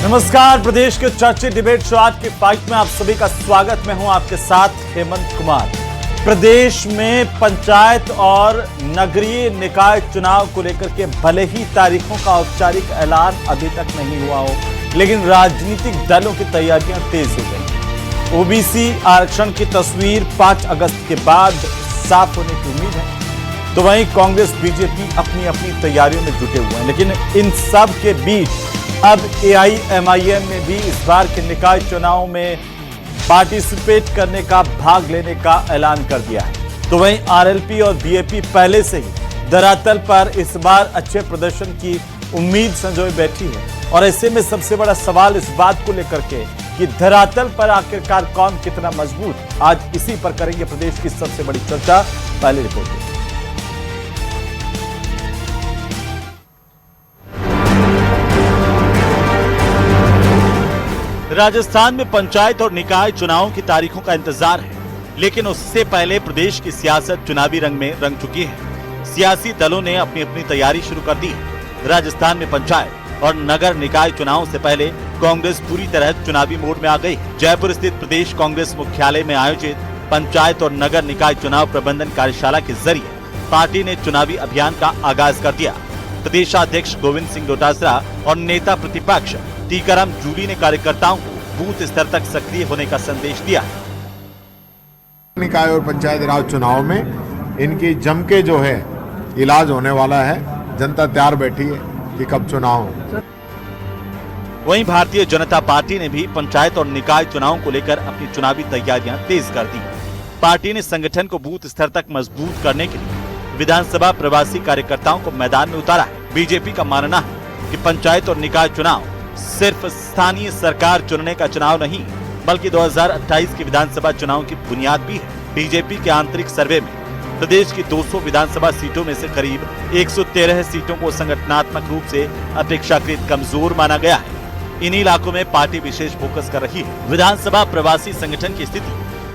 नमस्कार, प्रदेश के चर्चित डिबेट शो आज की फाइट में आप सभी का स्वागत। मैं हूं आपके साथ हेमंत कुमार। प्रदेश में पंचायत और नगरीय निकाय चुनाव को लेकर के भले ही तारीखों का औपचारिक ऐलान अभी तक नहीं हुआ हो, लेकिन राजनीतिक दलों की तैयारियां तेज हो गई। ओबीसी आरक्षण की तस्वीर 5 अगस्त के बाद साफ होने की उम्मीद है, तो वहीं कांग्रेस बीजेपी अपनी अपनी तैयारियों में जुटे हुए हैं। लेकिन इन सब के बीच अब एआईएमआईएम ने भी इस बार के निकाय चुनाव में पार्टिसिपेट करने का, भाग लेने का ऐलान कर दिया है। तो वहीं आरएलपी और बीएपी पहले से ही धरातल पर इस बार अच्छे प्रदर्शन की उम्मीद संजोए बैठी है। और ऐसे में सबसे बड़ा सवाल इस बात को लेकर के कि धरातल पर आखिरकार कौन कितना मजबूत, आज इसी पर करेंगे प्रदेश की सबसे बड़ी चर्चा। पहले रिपोर्ट। राजस्थान में पंचायत और निकाय चुनावों की तारीखों का इंतजार है, लेकिन उससे पहले प्रदेश की सियासत चुनावी रंग में रंग चुकी है। सियासी दलों ने अपनी अपनी तैयारी शुरू कर दी है। राजस्थान में पंचायत और नगर निकाय चुनावों से पहले कांग्रेस पूरी तरह चुनावी मोड में आ गई है। जयपुर स्थित प्रदेश कांग्रेस मुख्यालय में आयोजित पंचायत और नगर निकाय चुनाव प्रबंधन कार्यशाला के जरिए पार्टी ने चुनावी अभियान का आगाज कर दिया। प्रदेशाध्यक्ष गोविंद सिंह डोटासरा और नेता प्रतिपक्ष टीकाराम जूली ने कार्यकर्ताओं को बूथ स्तर तक सक्रिय होने का संदेश दिया। निकाय और पंचायत राज चुनाव में इनकी जम के जो है इलाज होने वाला है। जनता तैयार बैठी है कि कब चुनाव हो। वहीं भारतीय जनता पार्टी ने भी पंचायत और निकाय चुनाव को लेकर अपनी चुनावी तैयारियां तेज कर दी। पार्टी ने संगठन को बूथ स्तर तक मजबूत करने के लिए विधानसभा प्रवासी कार्यकर्ताओं को मैदान में उतारा है। बीजेपी का मानना है कि पंचायत और निकाय चुनाव सिर्फ स्थानीय सरकार चुनने का चुनाव नहीं, बल्कि 2028 के विधानसभा चुनाव की बुनियाद भी है। बीजेपी के आंतरिक सर्वे में प्रदेश की 200 विधानसभा सीटों में से करीब 113 सीटों को संगठनात्मक रूप से अपेक्षाकृत कमजोर माना गया है। इन इलाकों में पार्टी विशेष फोकस कर रही है। विधानसभा प्रवासी संगठन की स्थिति,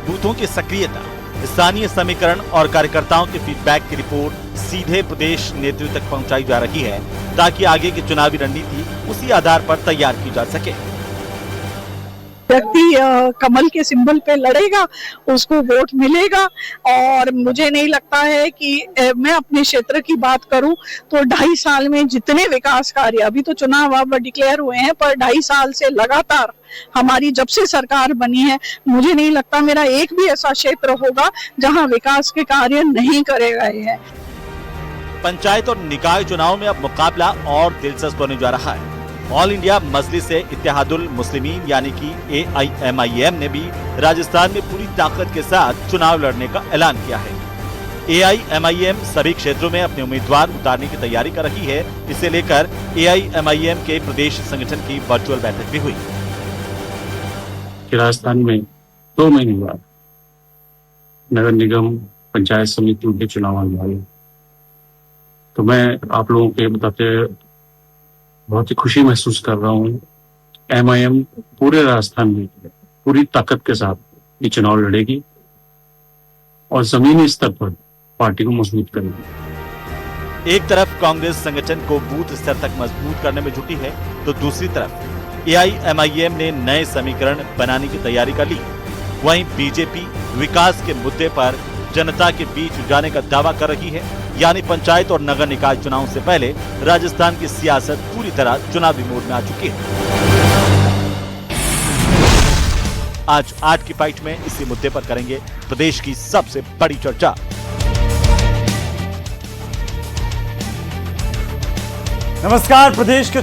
बूथों की सक्रियता, स्थानीय समीकरण और कार्यकर्ताओं के फीडबैक की रिपोर्ट सीधे प्रदेश नेतृत्व तक पहुंचाई जा रही है, ताकि आगे की चुनावी रणनीति उसी आधार पर तैयार की जा सके। व्यक्ति कमल के सिंबल पे लड़ेगा, उसको वोट मिलेगा। और मुझे नहीं लगता है कि मैं अपने क्षेत्र की बात करूं तो 2.5 साल में जितने विकास कार्य, अभी तो चुनाव अब डिक्लेयर हुए हैं, पर 2.5 साल से लगातार हमारी जब से सरकार बनी है, मुझे नहीं लगता मेरा एक भी ऐसा क्षेत्र होगा जहां विकास के कार्य नहीं करे गए हैं। पंचायत और निकाय चुनाव में अब मुकाबला और दिलचस्प होने जा रहा है। ऑल इंडिया मजलिस इत्तेहादुल मुस्लिमीन यानी कि एआईएमआईएम ने भी राजस्थान में पूरी ताकत के साथ चुनाव लड़ने का ऐलान किया है। एआईएमआईएम सभी क्षेत्रों में अपने उम्मीदवार उतारने की तैयारी कर रही है। इसे लेकर एआईएमआईएम के प्रदेश संगठन की वर्चुअल बैठक भी हुई। राजस्थान में 2 महीने बाद नगर निगम पंचायत समिति के चुनाव आने वाले, तो मैं आप लोगों के बताते बहुत ही खुशी महसूस कर रहा हूँ। एमआईएम पूरे राजस्थान में पूरी ताकत के साथ ये चुनाव लड़ेगी और जमीनी स्तर पर पार्टी को मजबूत करेगी। एक तरफ कांग्रेस संगठन को बूथ स्तर तक मजबूत करने में जुटी है, तो दूसरी तरफ एआईएमआईएम ने नए समीकरण बनाने की तैयारी कर ली। वहीं बीजेपी विकास के मुद्दे पर जनता के बीच जाने का दावा कर रही है, यानी पंचायत और नगर निकाय चुनाव से पहले राजस्थान की सियासत पूरी तरह चुनावी मोड में आ चुकी है। आज की फाइट में इसी मुद्दे पर करेंगे प्रदेश की सबसे बड़ी चर्चा। नमस्कार, प्रदेश के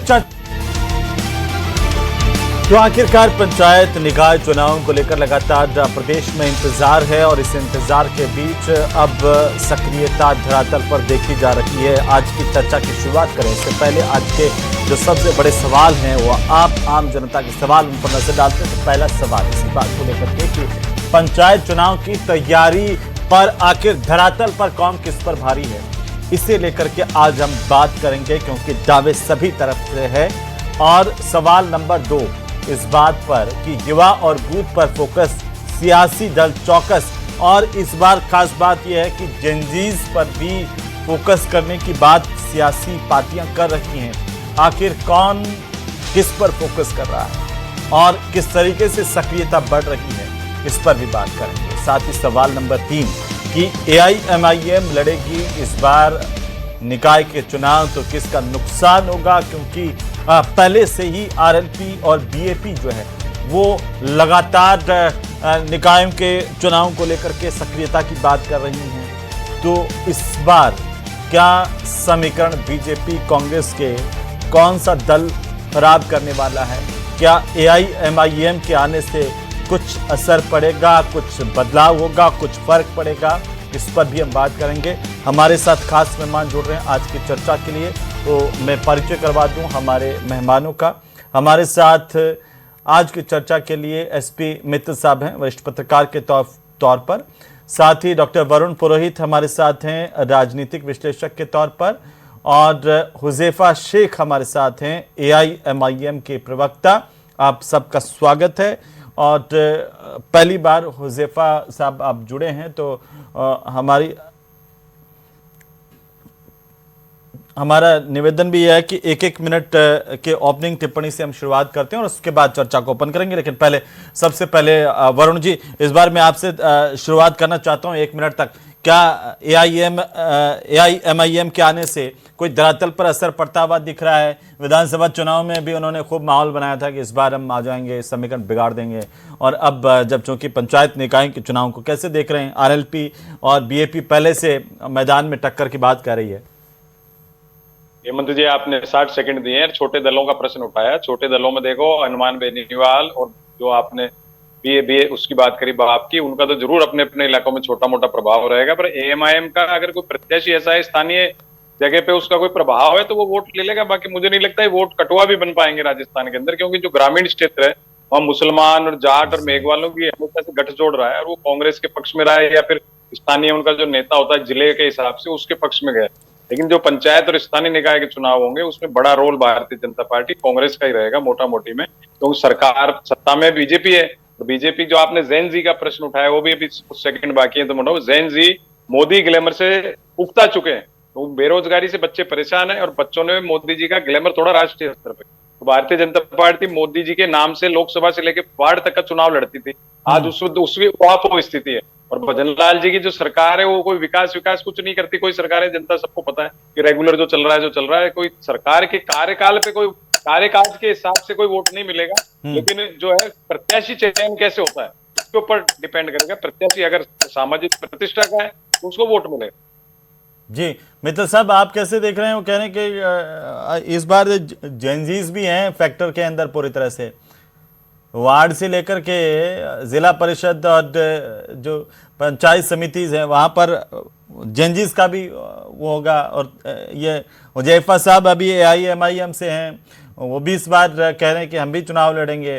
तो आखिरकार पंचायत निकाय चुनाव को लेकर लगातार प्रदेश में इंतजार है, और इस इंतजार के बीच अब सक्रियता धरातल पर देखी जा रही है। आज की चर्चा की शुरुआत करें इससे पहले आज के जो सबसे बड़े सवाल हैं वो आप आम जनता के सवाल उन पर नजर डालते हैं। तो पहला सवाल इसी बात को लेकर के कि पंचायत चुनाव की तैयारी पर आखिर धरातल पर कौन किस पर भारी है, इसे लेकर के आज हम बात करेंगे, क्योंकि दावे सभी तरफ से है। और सवाल नंबर 2 इस बात पर कि युवा और बूथ पर फोकस, सियासी दल चौकस, और इस बार खास बात यह है कि जेनजीज पर भी फोकस करने की बात सियासी पार्टियां कर रही हैं। आखिर कौन किस पर फोकस कर रहा है और किस तरीके से सक्रियता बढ़ रही है, इस पर भी बात करेंगे। साथ ही सवाल नंबर 3 कि AIMIM लड़ेगी इस बार निकाय के चुनाव तो किसका नुकसान होगा, क्योंकि पहले से ही RLP और BAP जो है वो लगातार निकायों के चुनाव को लेकर के सक्रियता की बात कर रही हैं। तो इस बार क्या समीकरण बीजेपी कांग्रेस के कौन सा दल खराब करने वाला है? क्या AIMIM के आने से कुछ असर पड़ेगा, कुछ बदलाव होगा, कुछ फर्क पड़ेगा? इस पर भी हम बात करेंगे। हमारे साथ खास मेहमान जुड़ रहे हैं आज की चर्चा के लिए, तो मैं परिचय करवा दूं हमारे मेहमानों का। हमारे साथ आज की चर्चा के लिए SP मित्तल साहब हैं, वरिष्ठ पत्रकार के तौर पर। साथ ही डॉक्टर वरुण पुरोहित हमारे साथ हैं, राजनीतिक विश्लेषक के तौर पर। और हुज़ैफा शेख हमारे साथ हैं, AIMIM के प्रवक्ता। आप सबका स्वागत है। और पहली बार हुज़ैफा साहब आप जुड़े हैं, तो हमारा निवेदन भी यह है कि 1-1 मिनट के ओपनिंग टिप्पणी से हम शुरुआत करते हैं और उसके बाद चर्चा को ओपन करेंगे। लेकिन सबसे पहले वरुण जी, इस बार मैं आपसे शुरुआत करना चाहता हूं 1 मिनट तक। क्या AIMIM के आने से कोई धरातल पर असर पड़ता हुआ दिख रहा है? विधानसभा चुनाव में भी उन्होंने खूब माहौल बनाया था कि इस बार हम आ जाएंगे, समीकरण बिगाड़ देंगे। और अब जब चूंकि पंचायत निकाय के चुनाव को कैसे देख रहे हैं? RLP और BAP पहले से मैदान में टक्कर की बात कर रही है। हेमंत जी, आपने 60 सेकंड दिए हैं। छोटे दलों का प्रश्न उठाया। छोटे दलों में देखो, हनुमान बेनीवाल और जो आपने BA उसकी बात करी बाप की, उनका तो जरूर अपने अपने इलाकों में छोटा मोटा प्रभाव रहेगा। पर AIMIM का अगर कोई प्रत्याशी ऐसा है स्थानीय जगह पे उसका कोई प्रभाव है तो वो वोट ले लेगा। बाकी मुझे नहीं लगता है वोट कटवा भी बन पाएंगे राजस्थान के अंदर, क्योंकि जो ग्रामीण क्षेत्र है वहाँ मुसलमान और जाट और मेघवालों की हमेशा से गठजोड़ रहा है और वो कांग्रेस के पक्ष में रहा है या फिर स्थानीय उनका जो नेता होता है जिले के हिसाब से उसके पक्ष में गया। लेकिन जो पंचायत और स्थानीय निकाय के चुनाव होंगे उसमें बड़ा रोल भारतीय जनता पार्टी कांग्रेस का ही रहेगा मोटा मोटी में, क्योंकि सरकार सत्ता में बीजेपी है। तो बीजेपी जो आपने जैन जी का प्रश्न उठाया वो भी अभी कुछ सेकंड बाकी है, तो मतलब जैन जी मोदी ग्लैमर से उगता चुके हैं। तो बेरोजगारी से बच्चे परेशान है और बच्चों ने मोदी जी का ग्लैमर थोड़ा राष्ट्रीय स्तर पे। तो भारतीय जनता पार्टी मोदी जी के नाम से लोकसभा से लेकर वार्ड तक का चुनाव लड़ती थी, आज उसकी वो स्थिति है। और भजनलाल जी की जो सरकार है वो कोई विकास कुछ नहीं करती। कोई सरकार है, जनता सबको पता है कि रेगुलर जो चल रहा है कोई सरकार के कार्यकाल पे कोई कार्यकाल के हिसाब से कोई वोट नहीं मिलेगा। लेकिन जो है प्रत्याशी चयन कैसे होता है उसके ऊपर डिपेंड करेगा। प्रत्याशी अगर सामाजिक प्रतिष्ठा का है तो उसको वोट मिलेगा। जी मित्तल साहब, आप कैसे देख रहे हैं? वो कह रहे हैं कि इस बार जेनजीज भी हैं फैक्टर के अंदर पूरी तरह से, वार्ड से लेकर के जिला परिषद और जो पंचायत समितिज हैं वहाँ पर जेनजीज का भी वो होगा। और ये हुज़ैफा साहब अभी AIMIM से हैं, वो भी इस बार कह रहे हैं कि हम भी चुनाव लड़ेंगे।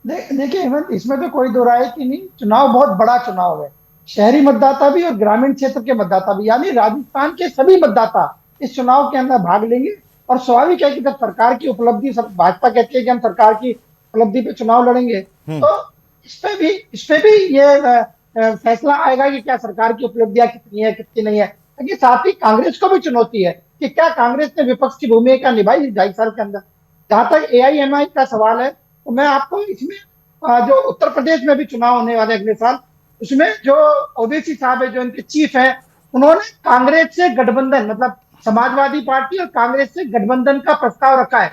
देखिए हेमंत, इसमें तो कोई दो राय की नहीं। चुनाव बहुत बड़ा चुनाव है, शहरी मतदाता भी और ग्रामीण क्षेत्र के मतदाता भी, यानी राजस्थान के सभी मतदाता इस चुनाव के अंदर भाग लेंगे। और स्वाभाविक है कि जब सरकार की उपलब्धि, भाजपा कहती है कि हम सरकार की उपलब्धि पे चुनाव लड़ेंगे, तो इस पे भी ये फैसला आएगा कि क्या सरकार की उपलब्धियां कितनी है कितनी नहीं है। लेकिन साथ ही कांग्रेस को भी चुनौती है कि क्या कांग्रेस ने विपक्ष की भूमिका निभाई 2.5 साल के अंदर। जहां तक AIMIM का सवाल है, तो मैं आपको इसमें जो उत्तर प्रदेश में भी चुनाव होने वाले अगले साल, उसमें जो ओवैसी साहब है, जो इनके चीफ है, उन्होंने कांग्रेस से गठबंधन, मतलब समाजवादी पार्टी और कांग्रेस से गठबंधन का प्रस्ताव रखा है।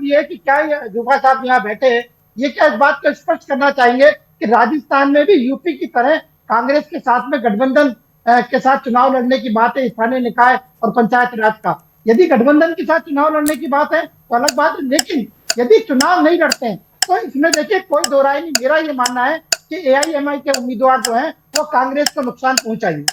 ये कि क्या जुफा साहब यहाँ बैठे हैं, ये क्या इस बात को स्पष्ट करना चाहेंगे कि राजस्थान में भी यूपी की तरह कांग्रेस के साथ में गठबंधन के साथ चुनाव लड़ने की बात है स्थानीय निकाय और पंचायत राज का। यदि गठबंधन के साथ चुनाव लड़ने की बात है तो अलग बात है, लेकिन यदि चुनाव नहीं लड़ते हैं तो इसमें देखिए कोई दो राय नहीं। मेरा ये मानना है कि AIMIM के उम्मीदवार जो हैं वो कांग्रेस को नुकसान पहुंचाएंगे।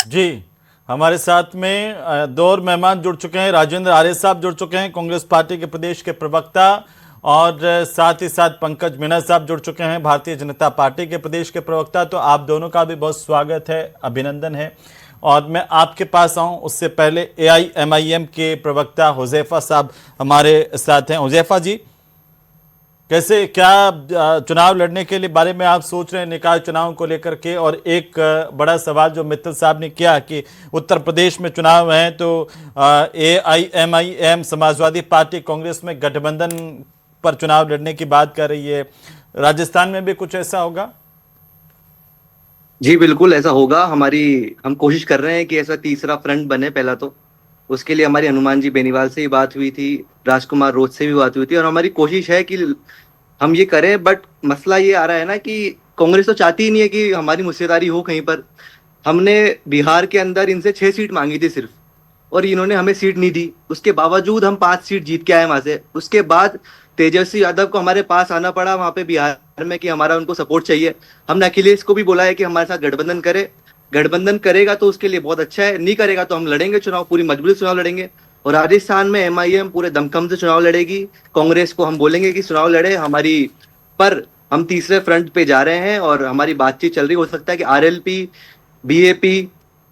जी, हमारे साथ में 2 और मेहमान जुड़ चुके हैं। राजेंद्र आर्य साहब जुड़ चुके हैं, कांग्रेस पार्टी के प्रदेश के प्रवक्ता, और साथ ही साथ पंकज मीणा साहब जुड़ चुके हैं, भारतीय जनता पार्टी के प्रदेश के प्रवक्ता। तो आप दोनों का भी बहुत स्वागत है, अभिनंदन है। और मैं आपके पास आऊं उससे पहले AIMIM के प्रवक्ता हुज़ैफा साहब हमारे साथ हैं। हुज़ैफा जी, कैसे क्या चुनाव लड़ने के लिए बारे में आप सोच रहे हैं निकाय चुनाव को लेकर के? और एक बड़ा सवाल जो मित्तल साहब ने किया कि उत्तर प्रदेश में चुनाव हैं तो AIMIM समाजवादी पार्टी कांग्रेस में गठबंधन पर चुनाव लड़ने की बात कर रही है, राजस्थान में भी कुछ ऐसा होगा? जी बिल्कुल ऐसा होगा। हम कोशिश कर रहे हैं कि ऐसा तीसरा फ्रंट बने। पहला तो उसके लिए हमारी हनुमान जी बेनीवाल से ही बात हुई थी, राजकुमार रोज से भी बात हुई थी, और हमारी कोशिश है कि हम ये करें। बट मसला ये आ रहा है ना कि कांग्रेस तो चाहती ही नहीं है कि हमारी मुस्सेदारी हो कहीं पर। हमने बिहार के अंदर इनसे 6 सीट मांगी थी सिर्फ, और इन्होंने हमें सीट नहीं दी। उसके बावजूद हम 5 सीट जीत के आए वहां से। उसके बाद तेजस्वी यादव को हमारे पास आना पड़ा वहां पे बिहार में कि हमारा उनको सपोर्ट चाहिए। हमने अखिलेश को भी बोला है कि हमारे साथ गठबंधन करे। गठबंधन करेगा तो उसके लिए बहुत अच्छा है, नहीं करेगा तो हम लड़ेंगे चुनाव, पूरी मजबूती से चुनाव लड़ेंगे। और राजस्थान में MIM पूरे दमखम से चुनाव लड़ेगी। कांग्रेस को हम बोलेंगे कि चुनाव लड़े हमारी, पर हम तीसरे फ्रंट पे जा रहे हैं और हमारी बातचीत चल रही। हो सकता है कि RLP, BAP,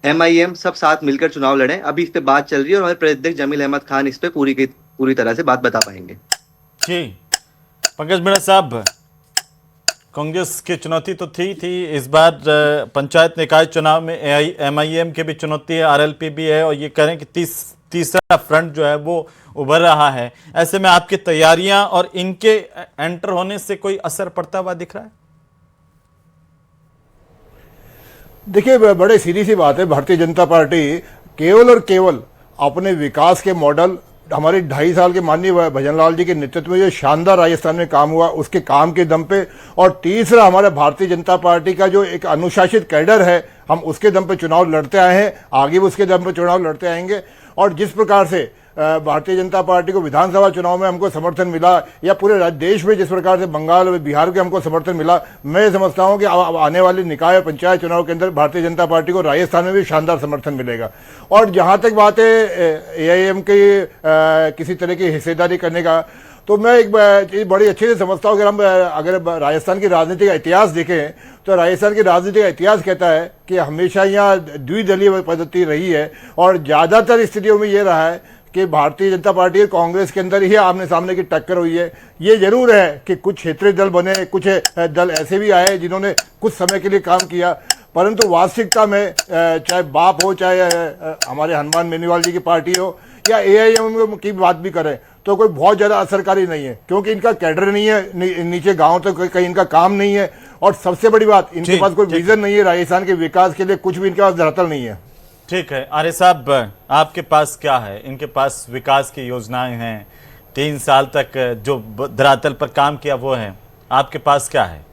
MIM सब साथ मिलकर चुनाव लड़ें। अभी इस पे बात चल रही है और हमारे प्रदेश जमील अहमद खान इस पे पूरी तरह से बात बता पाएंगे। जी पंकज मीणा साहब, कांग्रेस की चुनौती तो थी इस बार पंचायत निकाय चुनाव में AIMIM की भी चुनौती है, RLP भी है, और ये कह रहे हैं कि तीसरा फ्रंट जो है वो उभर रहा है। ऐसे में आपकी तैयारियां और इनके एंटर होने से कोई असर पड़ता हुआ दिख रहा है? देखिए, बड़े सीधी सी बात है, भारतीय जनता पार्टी केवल और केवल अपने विकास के मॉडल, हमारे 2.5 साल के माननीय भजनलाल जी के नेतृत्व में जो शानदार राजस्थान में काम हुआ उसके काम के दम पे, और तीसरा हमारा भारतीय जनता पार्टी का जो एक अनुशासित कैडर है, हम उसके दम पे चुनाव लड़ते आए हैं, आगे भी उसके दम पे चुनाव लड़ते आएंगे। और जिस प्रकार से भारतीय जनता पार्टी को विधानसभा चुनाव में हमको समर्थन मिला, या पूरे देश में जिस प्रकार से बंगाल और बिहार के हमको समर्थन मिला, मैं समझता हूं कि आने वाले निकाय और पंचायत चुनाव के अंदर भारतीय जनता पार्टी को राजस्थान में भी शानदार समर्थन मिलेगा। और जहां तक बात है AIM की किसी तरह की हिस्सेदारी करने का, तो मैं एक चीज बड़ी अच्छे से समझता हूँ कि अगर राजस्थान की राजनीति का इतिहास देखें तो राजस्थान की राजनीति का इतिहास कहता है कि हमेशा यहाँ द्विदलीय पद्धति रही है, और ज्यादातर स्थितियों में ये रहा है कि भारतीय जनता पार्टी और कांग्रेस के अंदर ही आमने सामने की टक्कर हुई है। ये जरूर है कि कुछ क्षेत्रीय दल बने, कुछ दल ऐसे भी आए जिन्होंने कुछ समय के लिए काम किया, परंतु वास्तविकता में चाहे बाप हो, चाहे हमारे हनुमान बेनीवाल जी की पार्टी हो, या AIM की बात भी करें, तो कोई बहुत ज्यादा असरकारी नहीं है, क्योंकि इनका कैडर नहीं है, नीचे गांव तक कहीं इनका काम नहीं है, और सबसे बड़ी बात, इनके पास कोई विजन नहीं है राजस्थान के विकास के लिए, कुछ भी इनके पास धरातल नहीं है। ठीक है आर्य साहब, आपके पास क्या है? इनके पास विकास की योजनाएं हैं, 3 साल तक जो धरातल पर काम किया वो है, आपके पास क्या है?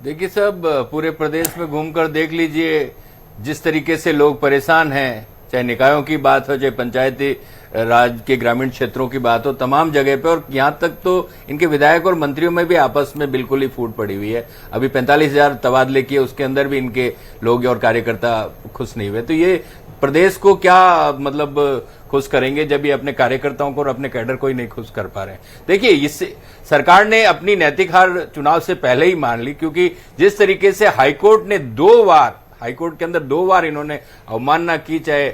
देखिए साहब, पूरे प्रदेश में घूमकर देख लीजिए, जिस तरीके से लोग परेशान हैं, चाहे निकायों की बात हो, चाहे पंचायती राज के ग्रामीण क्षेत्रों की बात हो, तमाम जगह पे, और यहां तक तो इनके विधायक और मंत्रियों में भी आपस में बिल्कुल ही फूट पड़ी हुई है। अभी 45,000 तबादले किए, उसके अंदर भी इनके लोग और कार्यकर्ता खुश नहीं हुए। तो ये प्रदेश को क्या मतलब खुश करेंगे जब ये अपने कार्यकर्ताओं को और अपने कैडर को ही नहीं खुश कर पा रहे हैं। देखिए, इससे सरकार ने अपनी नैतिक हार चुनाव से पहले ही मान ली, क्योंकि जिस तरीके से हाईकोर्ट ने 2 बार, हाईकोर्ट के अंदर 2 बार इन्होंने अवमानना की, चाहे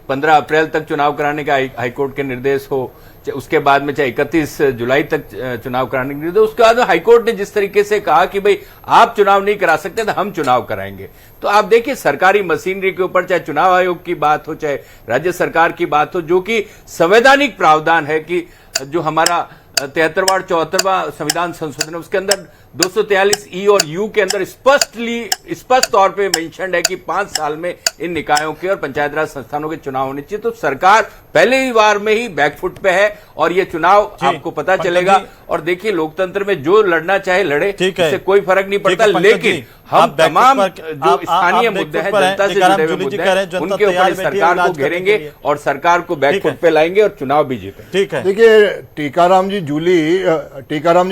15 अप्रैल तक चुनाव कराने का हाईकोर्ट के निर्देश हो, उसके बाद में चाहे 31 जुलाई तक चुनाव कराने के निर्देश, उसके बाद हाईकोर्ट ने जिस तरीके से कहा कि भाई आप चुनाव नहीं करा सकते तो हम चुनाव कराएंगे। तो आप देखिए, सरकारी मशीनरी के ऊपर चाहे चुनाव आयोग की बात हो, चाहे राज्य सरकार की बात हो, जो कि संवैधानिक प्रावधान है कि जो हमारा 73वां और 74वां संविधान संशोधन है, उसके अंदर 243 और यू के अंदर स्पष्ट तौर पे मेंशन्ड है कि 5 साल में इन निकायों के और पंचायत राज संस्थानों के चुनाव होने चाहिए। तो सरकार पहले ही बार में ही बैकफुट पे है, और ये चुनाव आपको पता चलेगा। और देखिए, लोकतंत्र में जो लड़ना चाहे लड़े, इससे कोई फर्क नहीं पड़ता, लेकिन हम तमाम जो स्थानीय मुद्दे हैं, जनता से जुड़े हुए मुद्दे हैं, उनके ऊपर सरकार को घेरेंगे और सरकार को बैकफुट पे लाएंगे और चुनाव भी जीतेंगे। ठीक है, देखिए, टीकाराम जी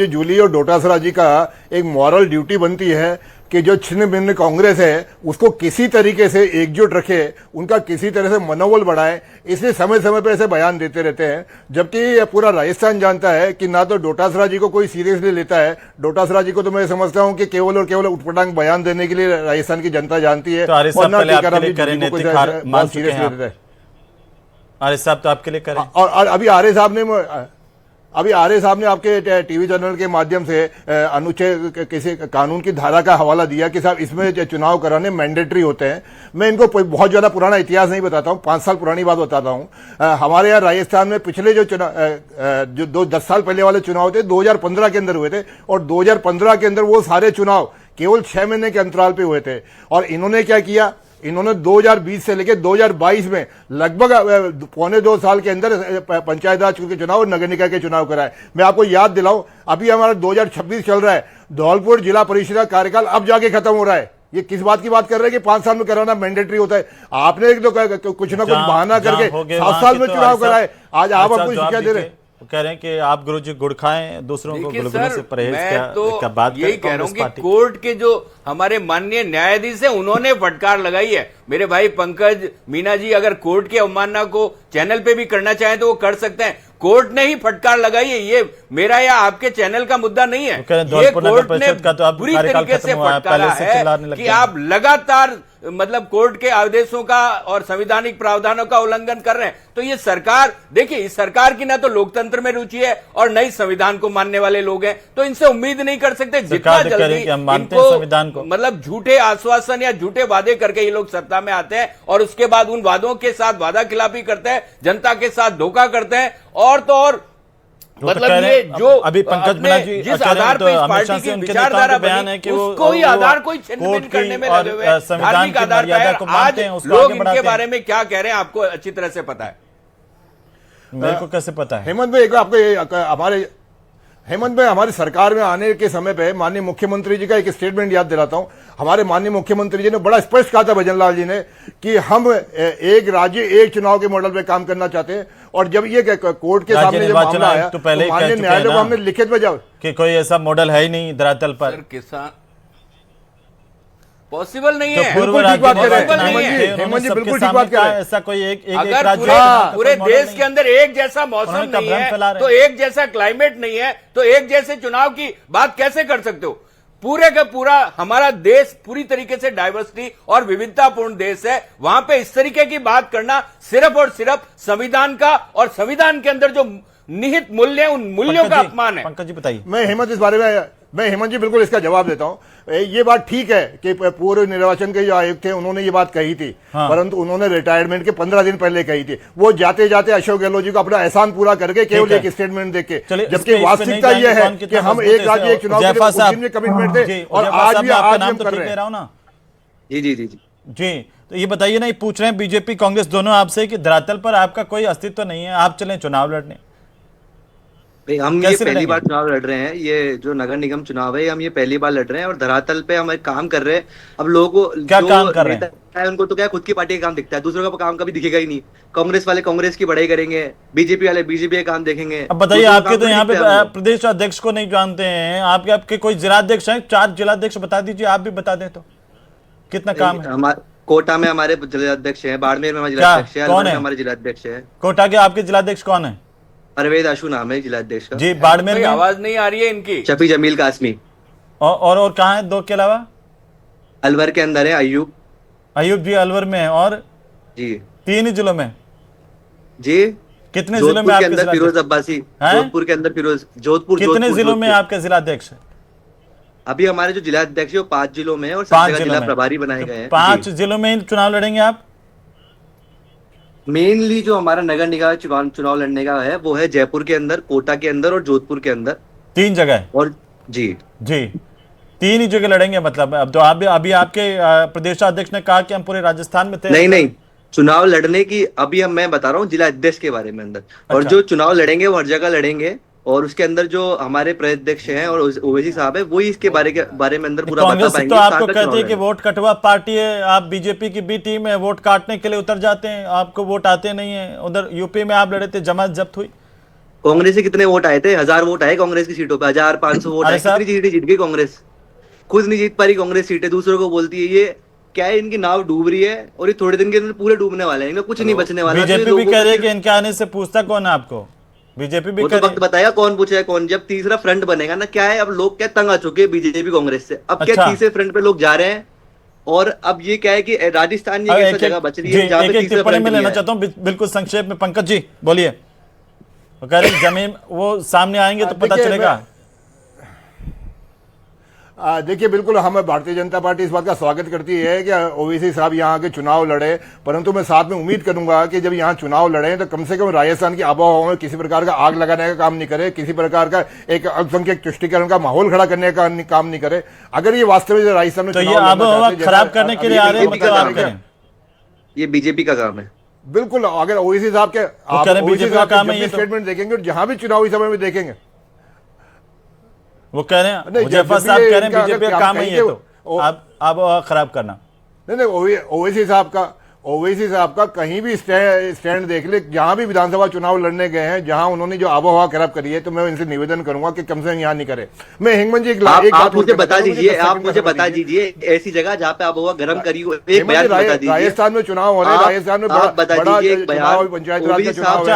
जूली और डोटासरा जी का एक मॉरल ड्यूटी बनती है कि जो छिन्न भिन्न कांग्रेस है उसको किसी तरीके से एकजुट रखे, उनका किसी तरह से मनोबल बढ़ाए, इसलिए समय समय पर ऐसे बयान देते रहते हैं। जबकि पूरा राजस्थान जानता है कि ना तो डोटासरा जी को कोई सीरियसली लेता है। डोटासरा जी को तो मैं समझता हूं कि केवल और केवल उटपटांग बयान देने के लिए राजस्थान की जनता जानती है, और ना टीकाराम जी को कोई सीरियसली लेता है। आर्य साहब तो आपके लिए करें, और अभी आर्य साहब ने अभी आर्य साहब ने आपके टीवी चैनल के माध्यम से अनुच्छेद किसी कानून की धारा का हवाला दिया कि साहब इसमें चुनाव कराने मैंडेटरी होते हैं। मैं इनको बहुत ज्यादा पुराना इतिहास नहीं बताता हूं, 5 साल पुरानी बात बताता हूं। हमारे यहाँ राजस्थान में पिछले जो चुनाव जो 10 साल पहले वाले चुनाव थे 2015 के अंदर हुए थे, और 2015 के अंदर वो सारे चुनाव केवल 6 महीने के अंतराल पे हुए थे। और इन्होंने क्या किया, इन्होंने 2020 से लेकर 2022 में लगभग 1.25 साल के अंदर पंचायत राज के चुनाव और नगर निकाय के चुनाव कराए। मैं आपको याद दिलाऊं, अभी हमारा 2026 चल रहा है, धौलपुर जिला परिषद का कार्यकाल अब जाके खत्म हो रहा है। ये किस बात की बात कर रहे हैं कि 5 साल में कराना मैंडेटरी होता है? आपने एक तो कुछ ना कुछ बहाना करके 7 साल में चुनाव कराए, आज आप हमको शिक्षा दे रहे हैं। कह रहे हैं कि आप गुरुजी गुड़ खाएं, दूसरों को गुलगुले से परहेज मैं बात यही कह रहा हूं कि कोर्ट के जो हमारे माननीय न्यायाधीश हैं उन्होंने फटकार लगाई है। मेरे भाई पंकज मीना जी अगर कोर्ट की अवमानना को चैनल पे भी करना चाहें तो वो कर सकते हैं। कोर्ट ने ही फटकार लगाई है, ये मेरा या आपके चैनल का मुद्दा नहीं है। ये कोर्ट ने बुरी तरीके से फटकारा है कि आप लगातार मतलब कोर्ट के आदेशों का और संवैधानिक प्रावधानों का उल्लंघन कर रहे हैं। तो ये सरकार, देखिए इस सरकार की ना तो लोकतंत्र में रुचि है और नई संविधान को मानने वाले लोग हैं, तो इनसे उम्मीद नहीं कर सकते जितना जल्दी इनको संविधान को मतलब झूठे आश्वासन या झूठे वादे करके ये लोग सत्ता में आते हैं और उसके बाद उन वादों के साथ वादा खिलाफी करते हैं, जनता के साथ धोखा करते हैं। और तो और मतलब ये जो अभी पंकज मीना जी जिस आधार पे इस पार्टी की विचारधारा बयान है कि उसको ही आधार कोई छीन करने में लगे हुए हैं, धार्मिक आधार पर। आज लोग इनके बारे में क्या कह रहे हैं आपको अच्छी तरह से पता है। मेरे को कैसे पता है? हेमंत भाई, आपको हेमंत भाई हमारी सरकार में आने के समय पे माननीय मुख्यमंत्री जी का एक स्टेटमेंट याद दिलाता हूं। हमारे माननीय मुख्यमंत्री जी ने बड़ा स्पष्ट कहा था, भजनलाल जी ने, कि हम एक राज्य एक चुनाव के मॉडल पे काम करना चाहते हैं। और जब ये कोर्ट के सामने जब मामला आया तो माननीय न्यायालय को हमने लिखित में जब कि कोई ऐसा मॉडल है ही नहीं धरातल पर, किसान पॉसिबल नहीं है। बिल्कुल ठीक बात कर रहे हैं हेमंत जी, बिल्कुल ठीक बात कर रहे हैं। ऐसा कोई एक अगर पूरे देश के अंदर एक जैसा मौसम नहीं है, तो एक जैसा क्लाइमेट नहीं है, तो एक जैसे चुनाव की बात कैसे कर सकते हो? पूरे का पूरा हमारा देश पूरी तरीके से डाइवर्सिटी और विविधतापूर्ण देश है। वहां पे इस तरीके की बात करना सिर्फ और सिर्फ संविधान का और संविधान के अंदर जो निहित मूल्य है उन मूल्यों का अपमान है। पंकज जी बताइए। मैं हेमंत जी बिल्कुल इसका जवाब देता हूं। ये बात ठीक है कि पूर्व निर्वाचन के जो आयुक्त थे उन्होंने ये बात कही थी, परंतु उन्होंने रिटायरमेंट के 15 दिन पहले कही थी। वो जाते जाते अशोक गहलोत जी को अपना एहसान पूरा करके केवल एक स्टेटमेंट देके, जबकि वास्तविकता यह है कि हम एक राज्य एक चुनाव के कमिटमेंट थे और आज भी हम कर रहे हैं। जी जी जी जी जी, तो ये बताइए ना, ये पूछ रहे हैं बीजेपी कांग्रेस दोनों आपसे कि धरातल पर आपका कोई अस्तित्व नहीं है, आप चलें चुनाव लड़ने। हम ये पहली बार चुनाव लड़ रहे हैं, ये जो नगर निगम चुनाव है हम ये पहली बार लड़ रहे हैं और धरातल पे हम काम कर रहे हैं। अब लोगों को क्या काम कर रहे हैं? उनको तो क्या खुद की पार्टी का काम दिखता है, दूसरों का काम कभी दिखेगा ही नहीं। कांग्रेस वाले कांग्रेस की बढ़ाई करेंगे, बीजेपी वाले बीजेपी का काम देखेंगे। अब बताइए, आपके तो यहाँ पे प्रदेश अध्यक्ष को नहीं जानते हैं, आपके कोई जिलाध्यक्ष हैं? 4 जिलाध्यक्ष बता दीजिए, आप भी बता दें तो कितना काम है। कोटा में हमारे जिलाध्यक्ष है, बाड़मेर में हमारे जिलाध्यक्ष है, अलवर में हमारे जिलाध्यक्ष है। कोटा के आपके जिलाध्यक्ष कौन है? परवेज आशु नाम है जिलाध्यक्ष का जी। बाड़मेर में आवाज नहीं आ रही है इनकी। शफी जमील कासमी। और कहाँ है 2 के अलावा? अलवर के अंदर है अयूब जी अलवर में है। और जी 3 ही जिलों में जी। कितने जिलों में आपके फिरोज अब्बासी? जोधपुर के अंदर जोधपुर। कितने जिलों में आपके जिलाध्यक्ष है? अभी हमारे जो जिलाध्यक्ष है वो 5 जिलों में है और 7 जगह जिला प्रभारी बनाए गए हैं। 5 जिलों में चुनाव लड़ेंगे आप? मेनली जो हमारा नगर निगम चुनाव लड़ने का है वो है जयपुर के अंदर, कोटा के अंदर और जोधपुर के अंदर। 3 जगह और जी 3 ही जगह लड़ेंगे मतलब। अब तो अभी आपके प्रदेशाध्यक्ष ने कहा कि हम पूरे राजस्थान में थे। नहीं, चुनाव लड़ने की अभी मैं बता रहा हूँ जिला अध्यक्ष के बारे में अंदर। और जो चुनाव लड़ेंगे वो हर जगह लड़ेंगे और उसके अंदर जो हमारे प्रदेशाध्यक्ष हैं और ओवैसी साहब है वही इसके बारे में अंदर पूरा बता पाएंगे। तो आपको कहते हैं कि वोट कटवा पार्टी है, आप बीजेपी की बी टीम है, वोट काटने के लिए उतर जाते हैं, आपको वोट आते नहीं है। उधर यूपी में आप लड़े थे, जमात जब्त हुई। कांग्रेस से कितने वोट आए थे? 1000 वोट आए कांग्रेस की सीटों पर, 1500 वोट आए। कितनी सीटें जीत गई कांग्रेस? खुद नहीं जीत पा रही कांग्रेस सीटें, दूसरों को बोलती है। ये क्या है, इनकी नाव डूब रही है और ये थोड़े दिन के अंदर पूरे डूबने वाले हैं, इनका कुछ नहीं बचने वाला। बीजेपी भी कह रही है कि इनके आने से पूछता कौन है आपको? बीजेपी भी तो वक्त बताया कौन पूछा कौन। जब तीसरा फ्रंट बनेगा ना, क्या है अब लोग क्या तंग आ चुके हैं बीजेपी कांग्रेस से। अब क्या तीसरे फ्रंट पे लोग जा रहे हैं और अब ये क्या है कि राजस्थान ये ऐसा जगह बच रही है जहां पे तीसरा फ्रंट में लेना चाहता हूं बिल्कुल संक्षेप में। पंकज जी बोलिए। वो कह रहे हैं जमीन वो सामने आएंगे तो पता देखिए, चलेगा। देखिए बिल्कुल हम भारतीय जनता पार्टी इस बात का स्वागत करती है कि ओवैसी साहब यहाँ के चुनाव लड़े, परंतु मैं साथ में उम्मीद करूंगा कि जब यहाँ चुनाव लड़े तो कम से कम राजस्थान की आबोहवा में किसी प्रकार का आग लगाने का काम नहीं करे, किसी प्रकार का एक अल्पसंख्यक तुष्टीकरण का माहौल खड़ा करने का काम नहीं करे। अगर ये वास्तव में राजस्थान में तो ये आबोहवा खराब करने के लिए आ रहे हैं, मतलब आप करें ये बीजेपी का काम है। बिल्कुल, अगर ओवैसी साहब के बीजेपी का काम है, ये स्टेटमेंट देखेंगे और जहां भी चुनावी समय में देखेंगे वो कह रहे हैं, हुजैफा साहब कह रहे हैं बीजेपी का काम है ये तो अब खराब करना। नहीं, ओवैसी साहब का कहीं भी स्टैंड देख ले, जहां भी विधानसभा चुनाव लड़ने गए हैं, जहां उन्होंने जो आबोहवा खराब करी है, तो मैं इनसे निवेदन करूंगा कि कम से कम यहां नहीं करे। मैं हिंगमन जी आप मुझे बता दीजिए ऐसी जगह जहां पे आबोहवा गर्म करी हो, एक बयान बता दीजिए। राजस्थान में चुनाव हो रहे हैं, राजस्थान में बड़ा पंचायत राज का चुनाव है।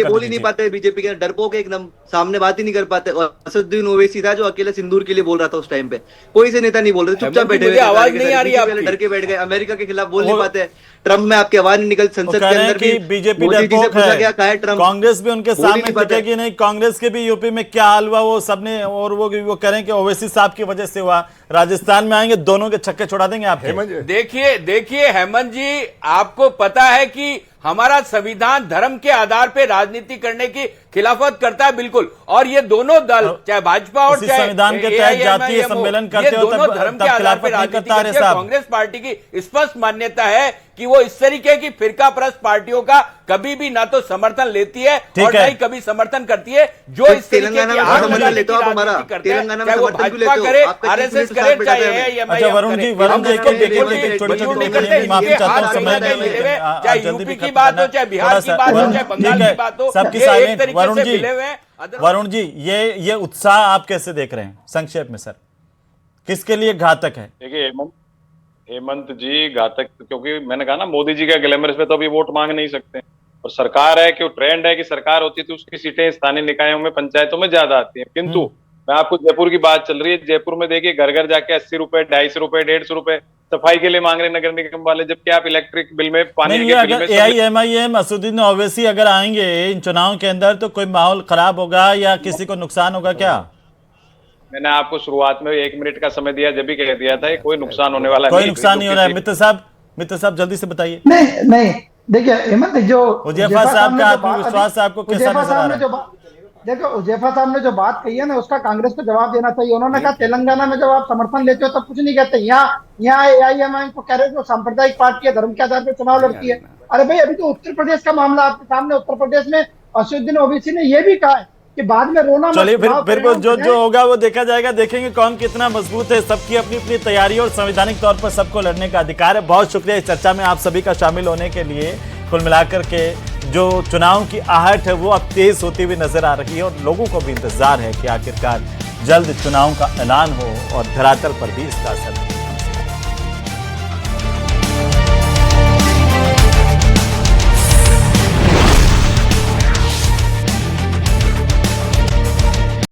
बोल ही नहीं पाते, बीजेपी के डरपोक एकदम सामने बात ही नहीं कर पाते। और असदुद्दीन ओवैसी था जो अकेले सिंदूर के लिए बोल रहा था उस टाइम पे, कोई से नेता नहीं बोल रहे, चुपचाप बैठे हुए, आवाज नहीं आ रही है, डर के बैठ गए, अमेरिका के खिलाफ बोल नहीं पाते, ट्रम्प में आपकी आवाज नहीं निकल, संसद के अंदर भी बीजेपी डरपोक है, कांग्रेस भी उनके सामने टिकेगी नहीं। कांग्रेस के भी यूपी में क्या हाल हुआ वो सबने, और वो कह रहे हैं कि ओवैसी साहब की वजह से हुआ, राजस्थान में आएंगे दोनों के छक्के छोड़ा देंगे आप। देखिए हेमंत जी, आपको पता है कि हमारा संविधान धर्म के आधार पे राजनीति करने की खिलाफत करता है, बिल्कुल। और ये दोनों दल, चाहे भाजपा और चाहे संविधान के तहत जातीय सम्मेलन करते हो, दोनों धर्म के आधार पर राजनीति करते हैं। कांग्रेस पार्टी की स्पष्ट मान्यता है कि वो इस तरीके की फिरका परस्त पार्टियों का कभी भी ना तो समर्थन लेती है और न ही कभी समर्थन करती है, जो इस तरीके की आग लगाने की राजनीति करते हैं, चाहे वो भाजपा करे, आरएसएस करे, चाहे एआईएमआईएम चाहे यूपी की बात हो, चाहे बिहार की बात हो, चाहे बंगाल की बात हो, सबकी साइलेंट। वरुण जी ये उत्साह आप कैसे देख रहे हैं संक्षेप में सर, किसके लिए घातक है? देखिए हेमंत जी, घातक क्योंकि मैंने कहा ना, मोदी जी का ग्लैमर पे तो अभी वोट मांग नहीं सकते, और सरकार है कि ट्रेंड है कि सरकार होती है तो उसकी सीटें स्थानीय निकायों में, पंचायतों में ज्यादा आती हैं। किंतु मैं आपको जयपुर की बात चल रही है, जयपुर में देखिए घर घर जाके 80 रुपए, 250 रुपए, 150 रुपए सफाई के लिए मांग रहे नगर निगम वाले, जबकि आप इलेक्ट्रिक बिल में, पानी के बिल में। एआईएमआईएम असदुद्दीन ओवैसी अगर आएंगे इन चुनाव के अंदर तो कोई माहौल खराब होगा या किसी को नुकसान होगा क्या? मैंने आपको शुरुआत में 1 मिनट का समय दिया, जब भी कह दिया था कोई नुकसान होने वाला कोई नुकसान नहीं हो रहा है। मित्र साहब जल्दी से बताइए। नहीं देखिए हेमंत, जो हुजैफा साहब का आत्मविश्वास आपको कैसा नजर आ रहा है? देखो हुजैफा साहब ने जो बात कही है ना, उसका कांग्रेस को जवाब देना चाहिए। उन्होंने कहा तेलंगाना में जब आप समर्थन लेते हो तब कुछ नहीं कहते, यहाँ एआईएमआईएम को कह रहे हो सांप्रदायिक पार्टी है, धर्म के आधार पर चुनाव लड़ती है। अरे भाई, अभी तो उत्तर प्रदेश का मामला आपके सामने, उत्तर प्रदेश में असदुद्दीन ओवैसी ने यह भी कहा है कि बाद में रोना। चलिए फिर जो होगा वो देखा जाएगा, देखेंगे कौन कितना मजबूत है। सबकी अपनी अपनी तैयारी और संवैधानिक तौर पर सबको लड़ने का अधिकार है। बहुत शुक्रिया इस चर्चा में आप सभी का शामिल होने के लिए। कुल मिलाकर के जो चुनाव की आहट है वो अब तेज होती हुई नजर आ रही है और लोगों को भी इंतजार है कि आखिरकार जल्द चुनाव का ऐलान हो और धरातल पर भी इसका असर